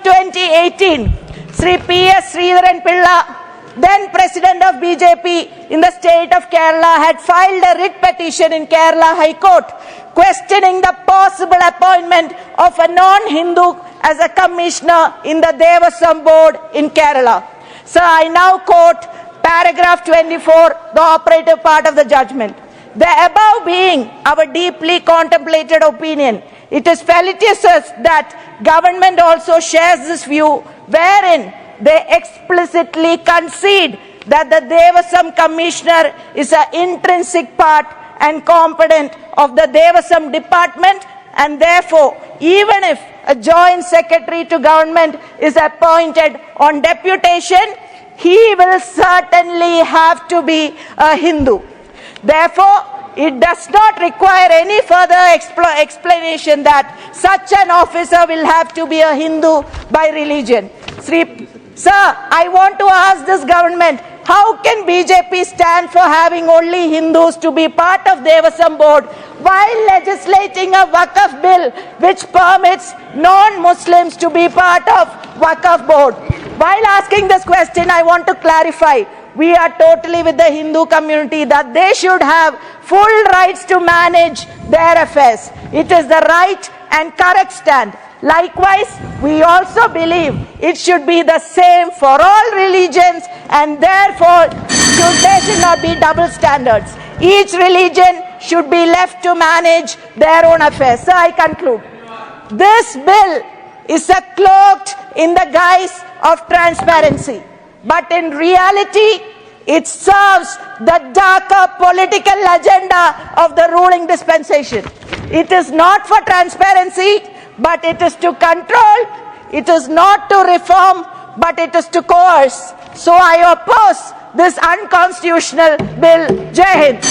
2018, Sri P.S. Sridharan Pilla, then President of BJP in the state of Kerala, had filed a writ petition in Kerala High Court questioning the possible appointment of a non-Hindu as a commissioner in the Devasam board in Kerala. So I now quote paragraph 24, the operative part of the judgment. The above being our deeply contemplated opinion, it is felicitous that government also shares this view, wherein they explicitly concede that the Devasam Commissioner is an intrinsic part and component of the Devasam department, and therefore, even if a joint secretary to government is appointed on deputation, he will certainly have to be a Hindu. Therefore, it does not require any further explanation that such an officer will have to be a Hindu by religion. Sir, I want to ask this government, how can BJP stand for having only Hindus to be part of Devasam board while legislating a Waqf bill which permits non-Muslims to be part of Waqf board? While asking this question, I want to clarify, we are totally with the Hindu community that they should have full rights to manage their affairs. It is the right and correct stand. Likewise, we also believe it should be the same for all religions, and therefore there should not be double standards. Each religion should be left to manage their own affairs. So I conclude. This bill is cloaked in the guise of transparency, but in reality, it serves the darker political agenda of the ruling dispensation. It is not for transparency, but it is to control. It is not to reform, but it is to coerce. So I oppose this unconstitutional bill. Jai Hind.